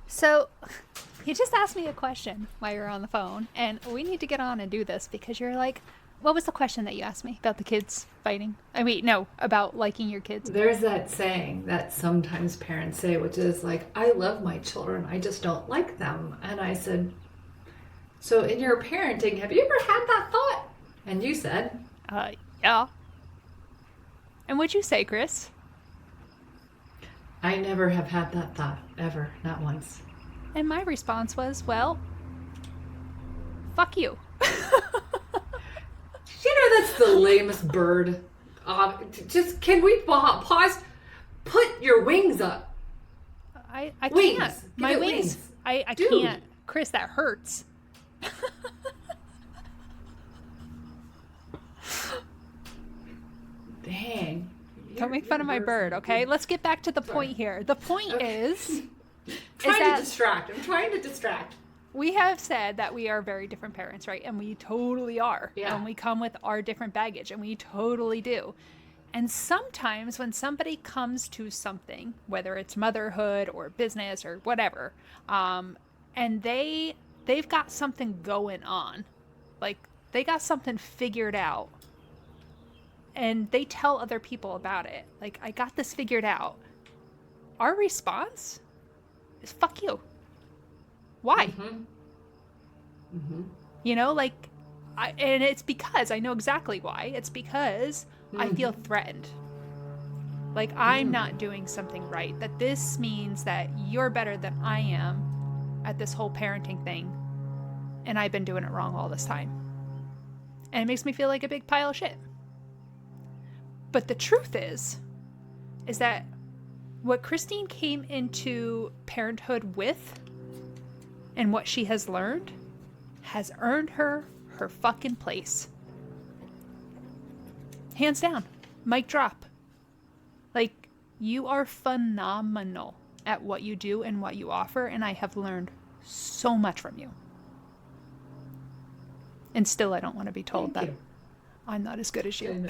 So, you just asked me a question while you're on the phone, and we need to get on and do this because you're like, what was the question that you asked me about the kids fighting? I mean, no, about liking your kids. There's that saying that sometimes parents say, which is like, I love my children, I just don't like them. And I said, so in your parenting, have you ever had that thought? And you said, Yeah. And what'd you say, Chris? I never have had that thought, ever, not once. And my response was, well, fuck you. You know, that's the lamest bird. Just, can we pause? Put your wings up. I Wings. can't. Give My it wings. wings. I Dude. can't. Chris, that hurts. Dang. Don't make fun of my bird, okay? Let's get back to the point here. The point is I'm trying to distract. we have said that we are very different parents, right? And we totally are. Yeah. And we come with our different baggage, and we totally do. And sometimes when somebody comes to something, whether it's motherhood or business or whatever, and they've got something going on, like they got something figured out, and they tell other people about it. Like, I got this figured out. Our response is fuck you. Why? You know, like, and it's because I know exactly why. It's because I feel threatened. Like, I'm not doing something right. That this means that you're better than I am at this whole parenting thing. And I've been doing it wrong all this time. And it makes me feel like a big pile of shit. But the truth is that what Kristine came into parenthood with and what she has learned has earned her fucking place. Hands down. Mic drop. Like, you are phenomenal at what you do and what you offer, and I have learned so much from you. And still, I don't want to be told that I'm not as good as you.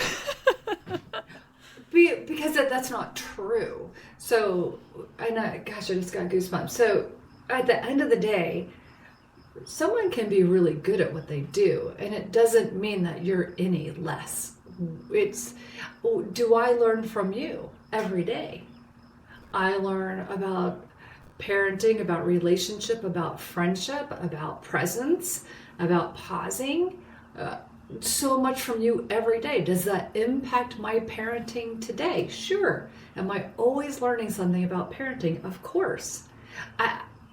Because that's not true. So, gosh, I just got goosebumps. So, at the end of the day, someone can be really good at what they do, and it doesn't mean that you're any less. Do I learn from you every day? I learn about parenting, about relationship, about friendship, about presence, about pausing. So much from you every day. Does that impact my parenting today? Sure. Am I always learning something about parenting? Of course.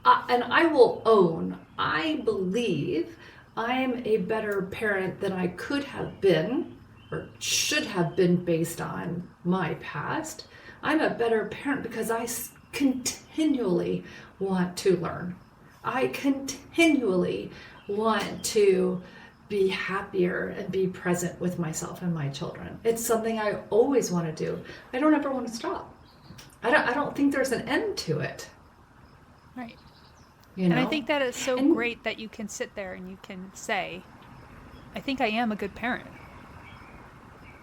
And I will own, I believe I'm a better parent than I could have been or should have been based on my past. I'm a better parent because I continually want to learn. I continually want to be happier and be present with myself and my children. It's something I always want to do. I don't ever want to stop. I don't think there's an end to it. Right. You know? And I think that it's so great that you can sit there and you can say, I think I am a good parent.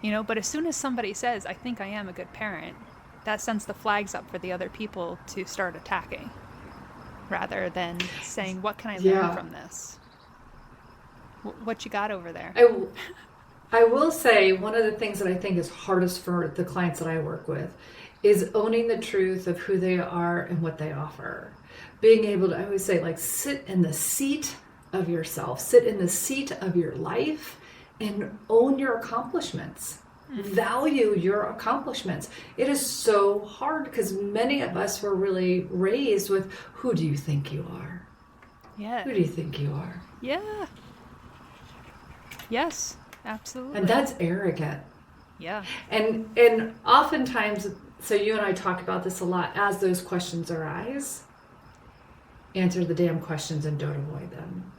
You know, but as soon as somebody says, I think I am a good parent, that sends the flags up for the other people to start attacking rather than saying, what can I learn from this? What you got over there? I will say one of the things that I think is hardest for the clients that I work with is owning the truth of who they are and what they offer. Being able to, I always say, like, sit in the seat of yourself, sit in the seat of your life and own your accomplishments. Value your accomplishments. It is so hard because many of us were really raised with, who do you think you are? Yeah. Who do you think you are? Yeah. Yes, absolutely. And that's arrogant. Yeah. And oftentimes, so you and I talk about this a lot, as those questions arise, answer the damn questions and don't avoid them.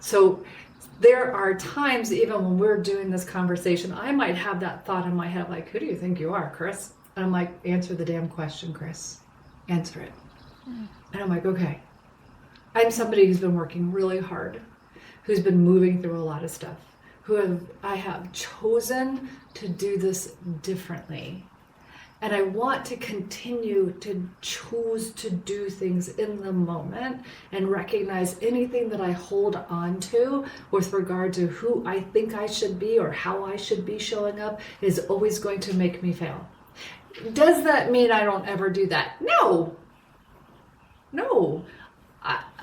So there are times, even when we're doing this conversation, I might have that thought in my head, like, who do you think you are, Chris? And I'm like, answer the damn question, Chris. Answer it. And I'm like, okay. I'm somebody who's been working really hard, who's been moving through a lot of stuff, I have chosen to do this differently. And I want to continue to choose to do things in the moment and recognize anything that I hold on to with regard to who I think I should be or how I should be showing up is always going to make me fail. Does that mean I don't ever do that? No.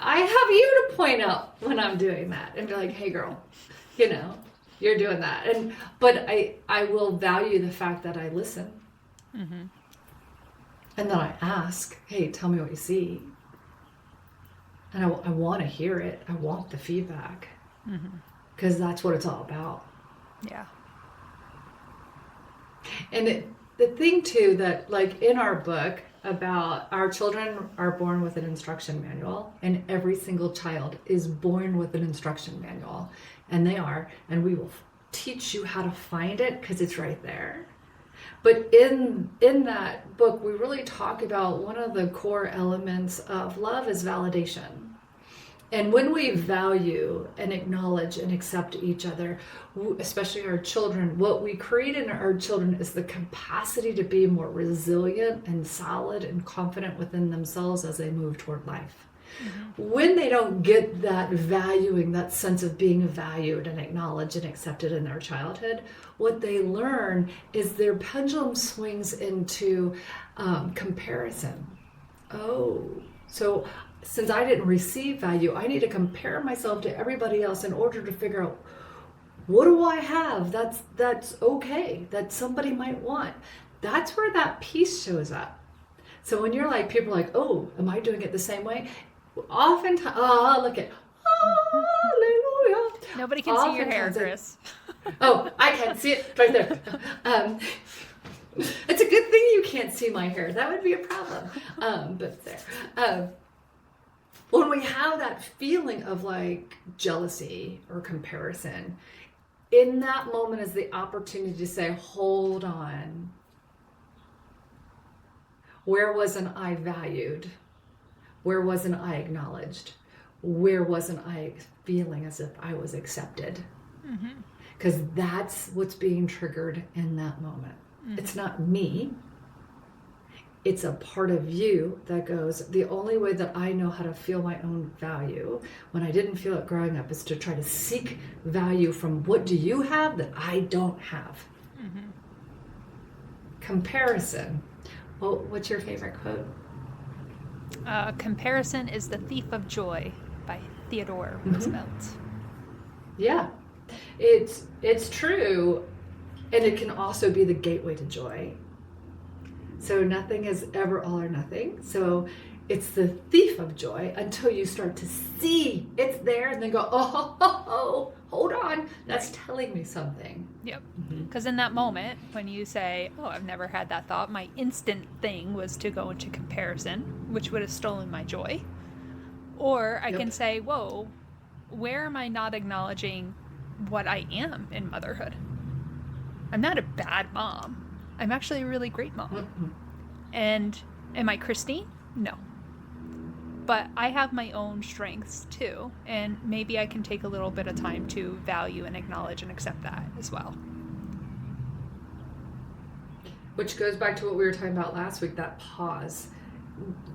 I have you to point out when I'm doing that and be like, hey girl, you're doing that. But I will value the fact that I listen. Mm-hmm. And then I ask, hey, tell me what you see. And I want to hear it. I want the feedback. Because that's what it's all about. Yeah. And the thing too that like in our book about our children are born with an instruction manual, and every single child is born with an instruction manual. And they are. And we will teach you how to find it because it's right there. But in that book, we really talk about one of the core elements of love is validation. And when we value and acknowledge and accept each other, especially our children, what we create in our children is the capacity to be more resilient and solid and confident within themselves as they move toward life. Mm-hmm. When they don't get that valuing, that sense of being valued and acknowledged and accepted in their childhood, what they learn is their pendulum swings into comparison. Oh, so since I didn't receive value, I need to compare myself to everybody else in order to figure out, what do I have that's okay, that somebody might want. That's where that piece shows up. So when you're like, people are like, oh, am I doing it the same way? Oftentimes, look at, hallelujah. Nobody can see your hair, Chris. Oh, I can see it right there. It's a good thing you can't see my hair. That would be a problem. But it's there. When we have that feeling of like jealousy or comparison, in that moment is the opportunity to say, hold on. Where wasn't I valued? Where wasn't I acknowledged? Where wasn't I feeling as if I was accepted? Because that's what's being triggered in that moment. Mm-hmm. It's not me. It's a part of you that goes, the only way that I know how to feel my own value when I didn't feel it growing up is to try to seek value from what do you have that I don't have. Mm-hmm. Comparison. Well, what's your favorite quote? Comparison is the thief of joy by Theodore Roosevelt. Yeah, it's true. And it can also be the gateway to joy. So nothing is ever all or nothing. So it's the thief of joy until you start to see it's there and then go, oh, hold on. That's telling me something. Yep. Because in that moment, when you say, oh, I've never had that thought, my instant thing was to go into comparison, which would have stolen my joy. Or I can say, whoa, where am I not acknowledging what I am in motherhood? I'm not a bad mom. I'm actually a really great mom. Mm-hmm. And am I Kristine? No. But I have my own strengths too. And maybe I can take a little bit of time to value and acknowledge and accept that as well. Which goes back to what we were talking about last week, that pause.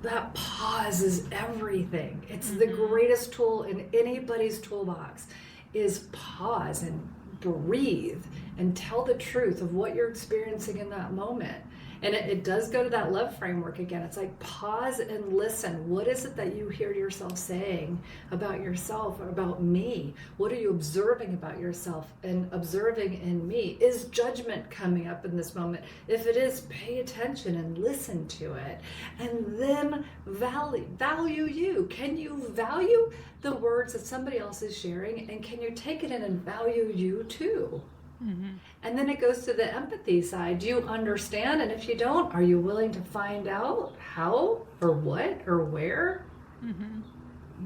That pause is everything. It's the greatest tool in anybody's toolbox is pause and breathe and tell the truth of what you're experiencing in that moment. And it does go to that love framework again. It's like pause and listen. What is it that you hear yourself saying about yourself or about me? What are you observing about yourself and observing in me? Is judgment coming up in this moment? If it is, pay attention and listen to it. And then value you. Can you value the words that somebody else is sharing? And can you take it in and value you too? Mm-hmm. And then it goes to the empathy side. Do you understand? And if you don't, are you willing to find out how or what or where? Mm-hmm.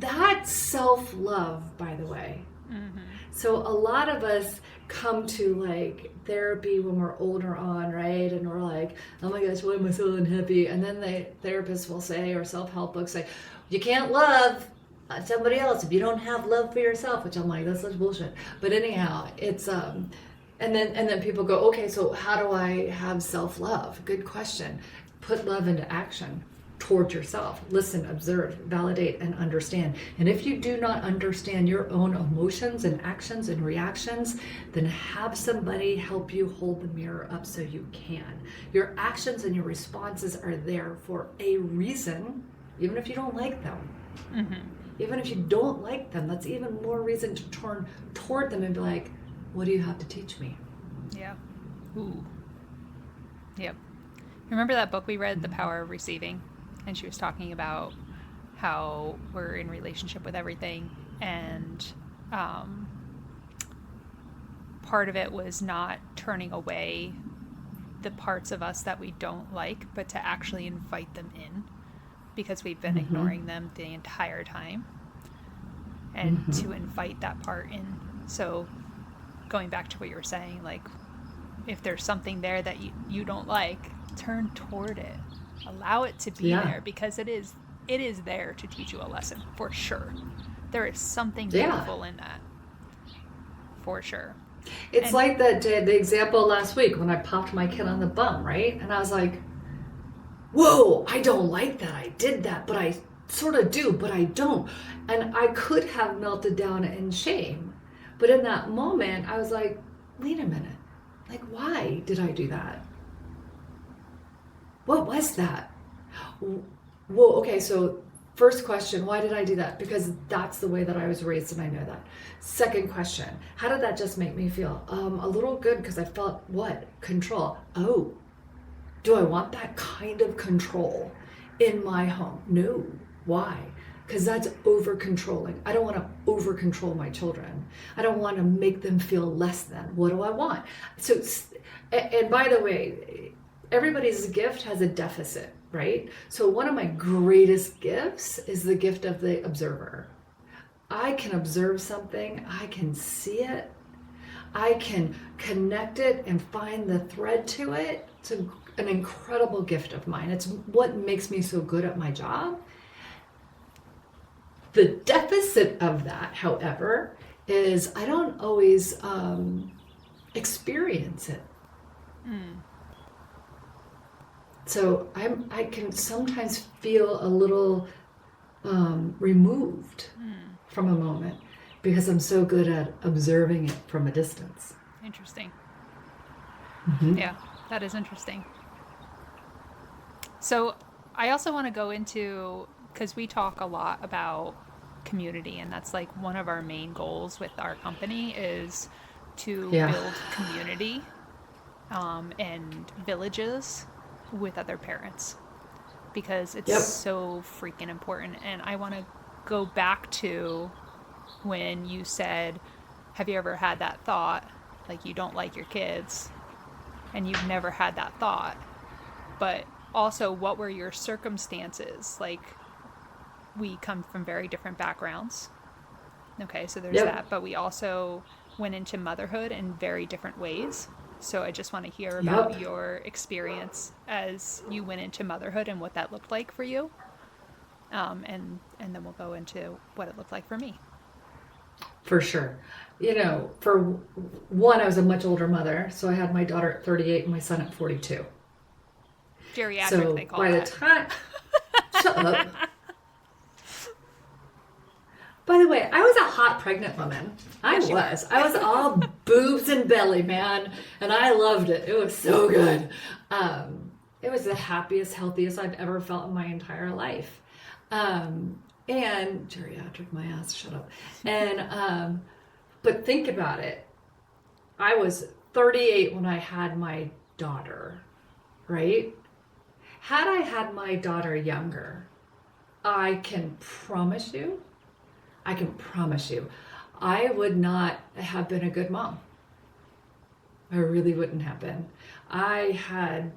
That's self-love, by the way. Mm-hmm. So a lot of us come to like therapy when we're older on, right? And we're like, oh my gosh, why am I so unhappy? And then the therapist will say, or self-help books say, you can't love somebody else if you don't have love for yourself, which I'm like, that's such bullshit. But anyhow, it's And then people go, okay, so how do I have self-love? Good question. Put love into action toward yourself. Listen, observe, validate, and understand. And if you do not understand your own emotions and actions and reactions, then have somebody help you hold the mirror up so you can. Your actions and your responses are there for a reason, even if you don't like them. Mm-hmm. Even if you don't like them, that's even more reason to turn toward them and be like, what do you have to teach me? Yeah. Ooh. Yep. Remember that book we read, The Power of Receiving? And she was talking about how we're in relationship with everything. And part of it was not turning away the parts of us that we don't like, but to actually invite them in, because we've been ignoring them the entire time. And to invite that part in. So going back to what you were saying, like, if there's something there that you don't like, turn toward it. Allow it to be there, because it is there to teach you a lesson, for sure. There is something beautiful in that, for sure. It's like the example last week when I popped my kid on the bum, right? And I was like, whoa, I don't like that. I did that, but I sort of do, but I don't. And I could have melted down in shame. But in that moment, I was like, wait a minute. Like, why did I do that? What was that? Well, okay, so first question, why did I do that? Because that's the way that I was raised and I know that. Second question, how did that just make me feel? A little good, because I felt what? Control. Oh, do I want that kind of control in my home? No. Why? Because that's over controlling. I don't want to over control my children. I don't want to make them feel less than. What do I want? So, and by the way, everybody's gift has a deficit, right? So one of my greatest gifts is the gift of the observer. I can observe something, I can see it, I can connect it and find the thread to it. It's an incredible gift of mine. It's what makes me so good at my job. The deficit of that, however, is I don't always experience it. So I can sometimes feel a little removed from a moment because I'm so good at observing it from a distance. Interesting. Yeah, that is interesting. So I also want to go into, because we talk a lot about community, and that's like one of our main goals with our company is to build community and villages with other parents, because it's so freaking important. And I want to go back to when you said, have you ever had that thought, like you don't like your kids, and you've never had that thought, but also what were your circumstances? Like, we come from very different backgrounds. Okay, so there's that, but we also went into motherhood in very different ways. So I just want to hear about your experience as you went into motherhood and what that looked like for you. And then we'll go into what it looked like for me. For sure. You know, for one, I was a much older mother. So I had my daughter at 38 and my son at 42. Geriatric, so they call by that. The time... Shut up. By the way, I was a hot pregnant woman. I was all boobs and belly, man. And I loved it. It was so good. It was the happiest, healthiest I've ever felt in my entire life. And geriatric, my ass, shut up. And, but think about it. I was 38 when I had my daughter, right? Had I had my daughter younger, I can promise you, I would not have been a good mom. I really wouldn't have been. I had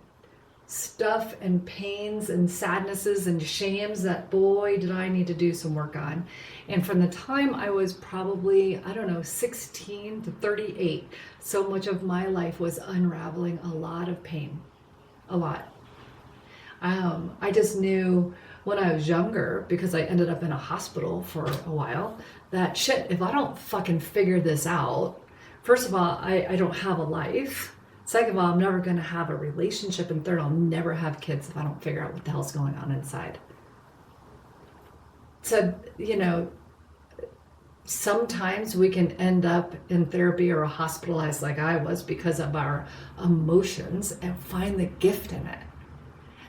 stuff and pains and sadnesses and shames that, boy, did I need to do some work on. And from the time I was probably, 16 to 38, so much of my life was unraveling a lot of pain. A lot. I just knew when I was younger, because I ended up in a hospital for a while, that shit, if I don't fucking figure this out, first of all, I don't have a life. Second of all, I'm never going to have a relationship. And third, I'll never have kids if I don't figure out what the hell's going on inside. So, sometimes we can end up in therapy or hospitalized like I was because of our emotions and find the gift in it.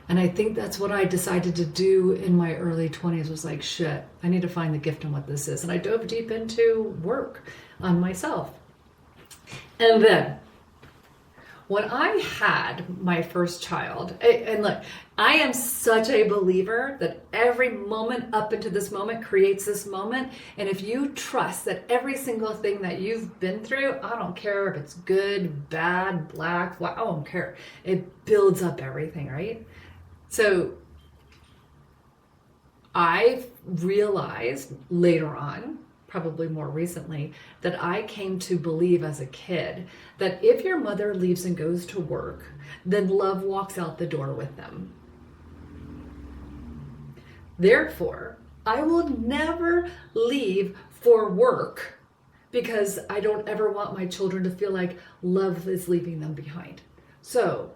And I think that's what I decided to do in my early 20s was like, shit, I need to find the gift in what this is. And I dove deep into work on myself. And then when I had my first child, and look, I am such a believer that every moment up into this moment creates this moment. And if you trust that every single thing that you've been through, I don't care if it's good, bad, black, white, I don't care. It builds up everything, right? So I realized later on, probably more recently, that I came to believe as a kid that if your mother leaves and goes to work, then love walks out the door with them. Therefore, I will never leave for work because I don't ever want my children to feel like love is leaving them behind. So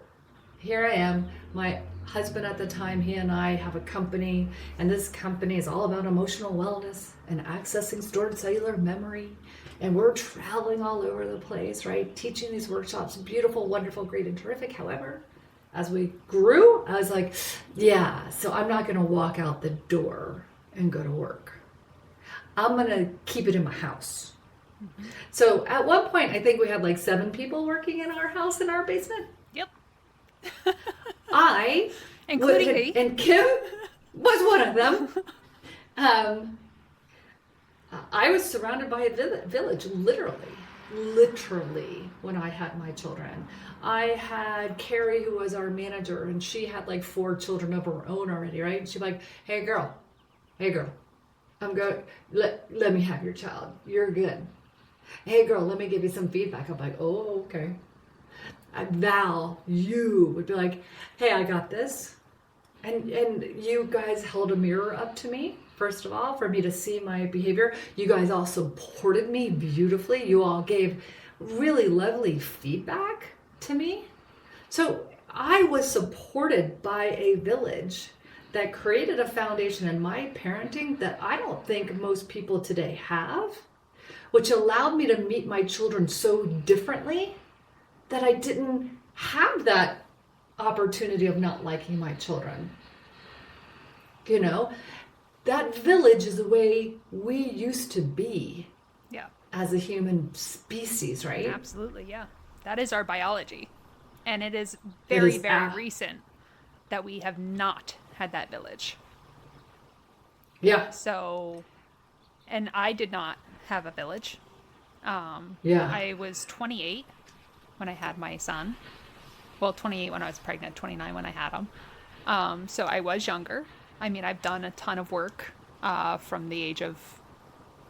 here I am, my husband at the time, he and I have a company, and this company is all about emotional wellness and accessing stored cellular memory. And we're traveling all over the place, right? Teaching these workshops, beautiful, wonderful, great, and terrific. However, as we grew, I was like, yeah, so I'm not going to walk out the door and go to work. I'm going to keep it in my house. Mm-hmm. So at one point, I think we had like 7 people working in our house in our basement. Yep. Including me. And Kim was one of them. I was surrounded by a village, literally, when I had my children. I had Carrie, who was our manager, and she had like 4 children of her own already, right? She's like, hey girl, I'm going, let me have your child. You're good. Hey girl, let me give you some feedback. I'm like, oh, okay. Val, you would be like, hey, I got this. And you guys held a mirror up to me, first of all, for me to see my behavior. You guys all supported me beautifully. You all gave really lovely feedback to me. So I was supported by a village that created a foundation in my parenting that I don't think most people today have, which allowed me to meet my children so differently that I didn't have that opportunity of not liking my children. That village is the way we used to be. Yeah. As a human species, right? Absolutely, yeah. That is our biology. And it is very, very recent that we have not had that village. Yeah. So, and I did not have a village. I was 28 when I had my son. Well, 28 when I was pregnant, 29 when I had him. So I was younger. I mean, I've done a ton of work from the age of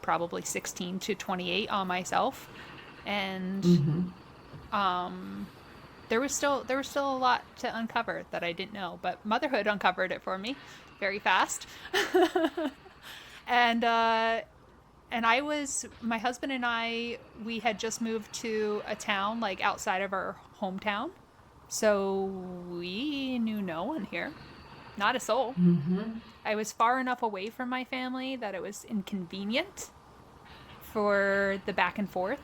probably 16 to 28 on myself. And there was still a lot to uncover that I didn't know, but motherhood uncovered it for me very fast. And my husband and I, we had just moved to a town like outside of our hometown. So we knew no one here, not a soul. Mm-hmm. I was far enough away from my family that it was inconvenient for the back and forth.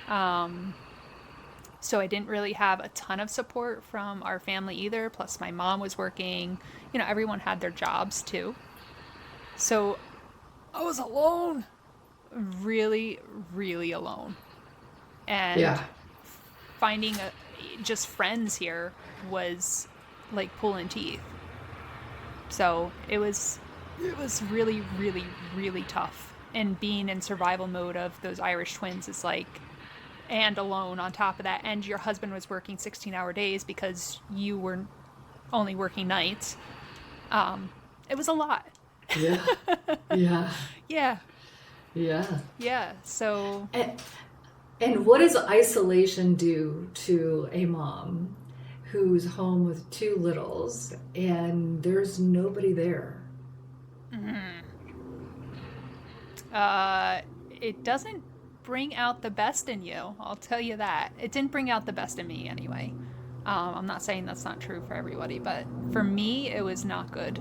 So I didn't really have a ton of support from our family either. Plus my mom was working, everyone had their jobs too. So I was alone. Really, really alone. And finding just friends here was like pulling teeth. So it was really, really, really tough. And being in survival mode of those Irish twins is like, and alone on top of that. And your husband was working 16-hour days because you were only working nights. It was a lot. Yeah. Yeah. Yeah. Yeah. Yeah. So. And what does isolation do to a mom who's home with 2 littles and there's nobody there? It doesn't bring out the best in you. I'll tell you that. It didn't bring out the best in me anyway. I'm not saying that's not true for everybody, but for me, it was not good.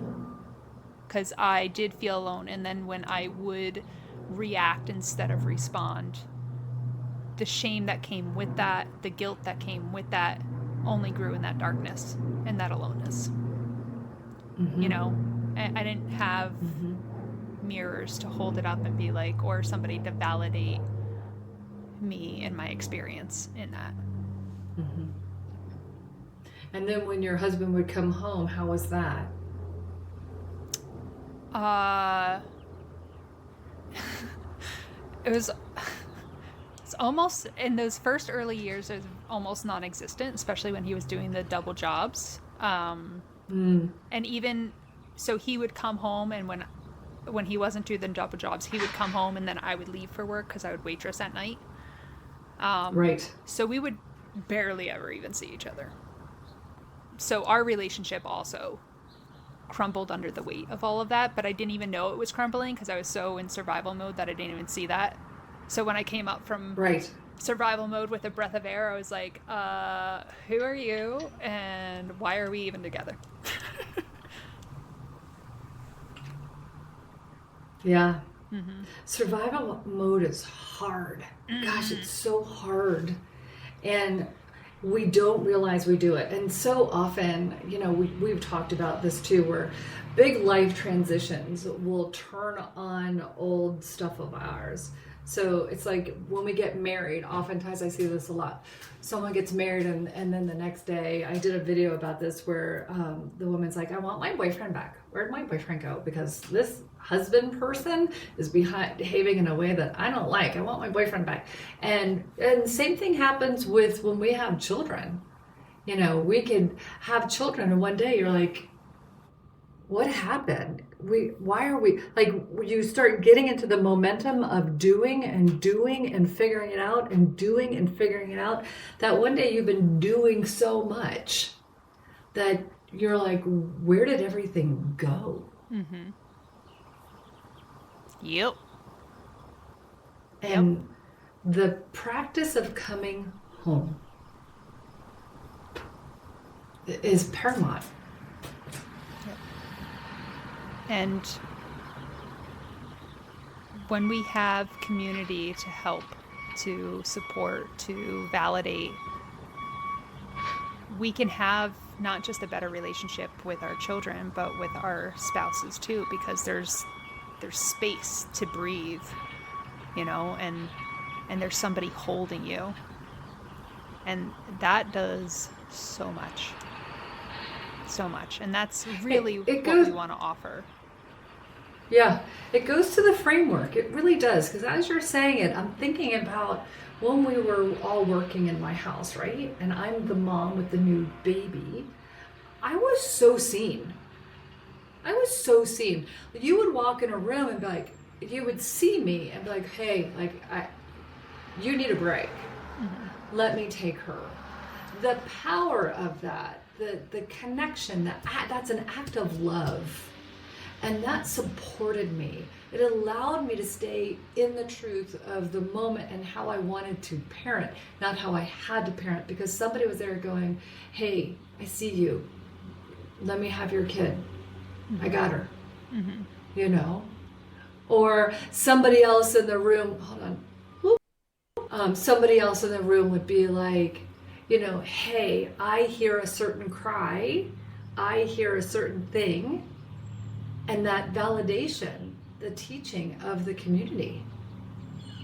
Because I did feel alone. And then when I would react instead of respond, the shame that came with that, the guilt that came with that, only grew in that darkness and that aloneness. You know, I didn't have mirrors to hold it up and be like, or somebody to validate me and my experience in that. And then when your husband would come home, how was that? It was, it's almost, in those first early years, it was almost non-existent, especially when he was doing the double jobs. And even, so he would come home, and when he wasn't doing the double jobs, he would come home and then I would leave for work because I would waitress at night. Right. So we would barely ever even see each other. So our relationship also crumbled under the weight of all of that, but I didn't even know it was crumbling because I was so in survival mode that I didn't even see that. So when I came up from survival mode with a breath of air, I was like, who are you and why are we even together? Yeah. Survival mode is hard. Gosh, it's so hard. And we don't realize we do it. And so often, you know, we've talked about this too, where big life transitions will turn on old stuff of ours. So it's like when we get married, oftentimes I see this a lot. Someone gets married and then the next day, I did a video about this where the woman's like, I want my boyfriend back. Where'd my boyfriend go? Because this husband person is behaving in a way that I don't like. I want my boyfriend back. And same thing happens with when we have children. You know, we could have children and one day you're like, what happened? Why are we, like, you start getting into the momentum of doing and figuring it out and doing and figuring it out, that one day you've been doing so much that you're like, where did everything go? Yep. And the practice of coming home is paramount. And when we have community to help, to support, to validate, we can have not just a better relationship with our children, but with our spouses too, because there's space to breathe, you know, and there's somebody holding you. And that does so much. So much. And that's really what we want to offer. Yeah, it goes to the framework. It really does. Because as you're saying it, I'm thinking about when we were all working in my house, right? And I'm the mom with the new baby. I was so seen. You would walk in a room and be like, you would see me and be like, hey, like, you need a break. Let me take her. The power of that, the connection, that's an act of love. And that supported me. It allowed me to stay in the truth of the moment and how I wanted to parent, not how I had to parent, because somebody was there going, hey, I see you. Let me have your kid. I got her. You know? Or somebody else in the room, somebody else in the room would be like, you know, hey, I hear a certain cry. I hear a certain thing. And that validation, the teaching of the community,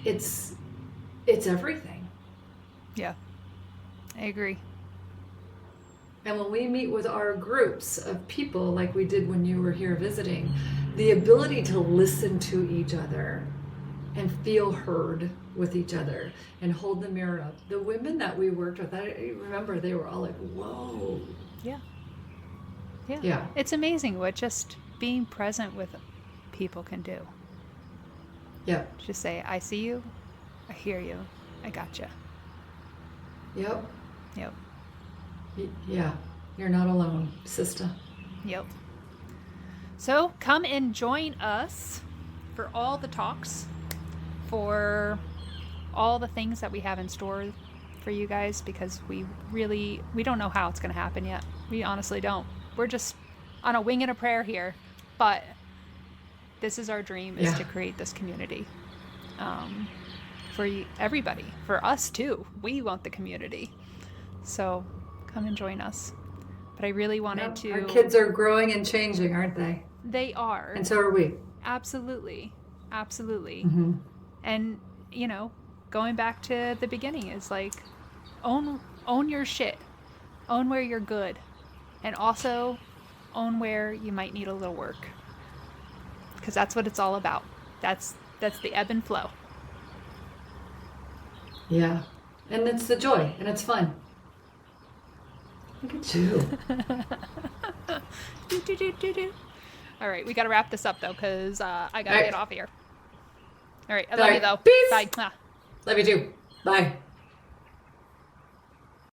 it's everything. Yeah, I agree. And when we meet with our groups of people, like we did when you were here visiting, the ability to listen to each other and feel heard with each other and hold the mirror up. The women that we worked with, I remember they were all like, whoa. Yeah. It's amazing what just being present with people can do. Yeah. Just say, I see you, I hear you, I gotcha. Yep. Yeah, you're not alone, sister. Yep. So come and join us for all the talks, for all the things that we have in store for you guys, because we don't know how it's going to happen yet. We honestly don't. We're just on a wing and a prayer here, but this is our dream, is to create this community for everybody, for us too. We want the community, so come and join us. But I really wanted to. Our kids are growing and changing, aren't they? They are, and so are we. Absolutely. Mm-hmm. And going back to the beginning is like, own your shit, own where you're good, and also own where you might need a little work, because that's what it's all about. That's the ebb and flow. Yeah, and it's the joy, and it's fun. Look at you. do. All right, we got to wrap this up though, because I gotta get off here. All right, I love you though. Peace. Bye. Love you too. Bye.